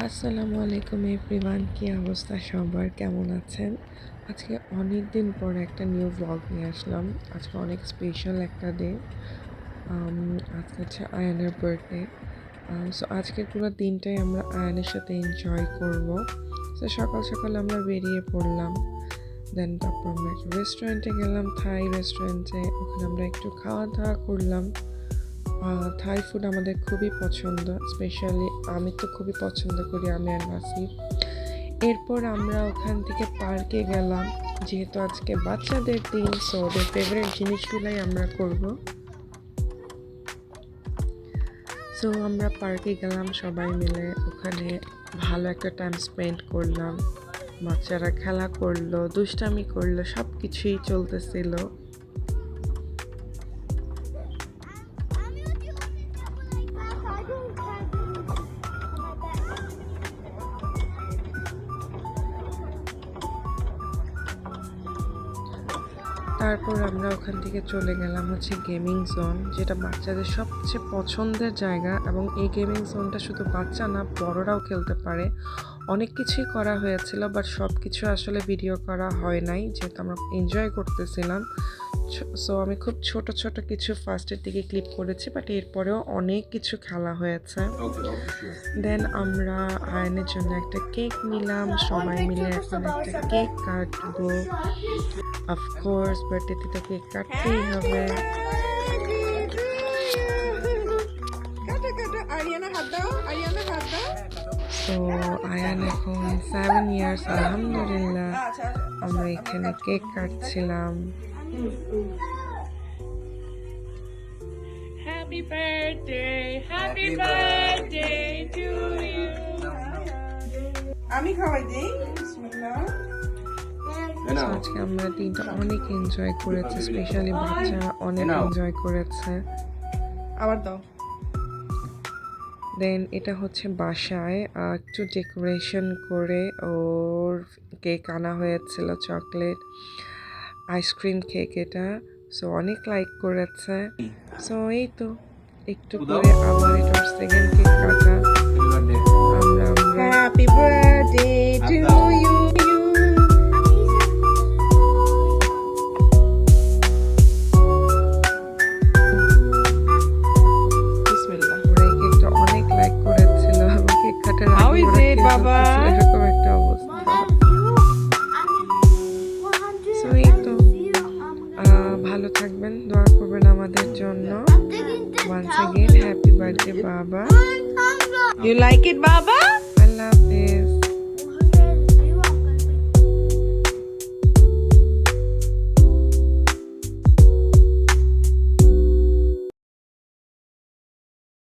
আসসালামু আলাইকুম এভরিওয়ান, কি অবস্থা সবার, কেমন আছেন? আজকে অনেক দিন পর একটা নিউ ব্লগ নিয়ে আসলাম। আজকে অনেক স্পেশাল একটা ডে। আজকে হচ্ছে আয়ানের বার্থডে। সো আজকের পুরো দিনটাই আমরা আয়ানের সাথে এনজয় করব। সো সকাল সকাল আমরা বেরিয়ে পড়লাম। দেন তারপর আমরা একটা রেস্টুরেন্টে গেলাম, থাই রেস্টুরেন্টে। ওখানে আমরা একটু খাওয়া দাওয়া করলাম। থাই ফুড আমাদের খুবই পছন্দ, স্পেশালি আমি তো খুবই পছন্দ করি, আমি আর নাসিব। এরপর আমরা ওখান থেকে পার্কে গেলাম, যেহেতু আজকে বাচ্চাদের দিন, সো ওদের ফেভারিট জিনিসগুলাই আমরা করব। সো আমরা পার্কে গেলাম সবাই মিলে, ওখানে ভালো একটা টাইম স্পেন্ড করলাম। বাচ্চারা খেলা করলো, দুষ্টামি করলো, সব কিছুই চলতেছিল। তারপর আমরা ওখান থেকে চলে গেলাম হচ্ছে গেমিং জোন, যেটা বাচ্চাদের সবচেয়ে পছন্দের জায়গা। এবং এই গেমিং জোনটা শুধু বাচ্চা না, বড়রাও খেলতে পারে। অনেক কিছুই করা হয়েছিল, বাট সব কিছু আসলে ভিডিও করা হয় নাই, যেহেতু আমরা এনজয় করতেছিলাম। সো আমি খুব ছোট ছোট কিছু ফার্স্টের দিকে ক্লিপ করেছি, বাট এরপরেও অনেক কিছু খেলা হয়েছে। দেন আমরা আয়নের জন্য একটা কেক নিলাম, সবাই মিলে এখন একটা কেক কাটবো। অফকোর্স বার্থডেতে তো কেক কাটতেই হবে। তো আয়ান এখন 7 ইয়ার্স, আলহামদুলিল্লাহ। আমরা এখানে cake কাটছিলাম। Happy birthday, happy birthday to you. আমি খাওয়াই দেই বিসমিল্লাহ। আজকে আমরা দিনটা অনেক এনজয় করেছি, স্পেশালি বাচ্চা অনেক এনজয় করেছে। আবার দাও। দেন এটা হচ্ছে বাসায় একটু ডেকোরেশন করে ওর কেক আনা হয়েছিল, চকলেট আইসক্রিম কেক এটা। সো অনেক লাইক করেছে। সো এই তো একটু পরে আবার এটার সেকেন্ড কেক কাটা। আমরা হ্যাপি বার্থডে টু ইউ। বিসমিল্লাহ। ওরা এই কেকটা অনেক লাইক করেছিল এবং কেক কাটার How আগে is ওরা it, খেয়ে বাবা? ফেলতেছিল, এরকম একটা অবস্থা। সো এই তো ভালো থাকবেন, দোয়া করবেন আমাদের জন্য। Once again, happy birthday, Baba. You like it, Baba?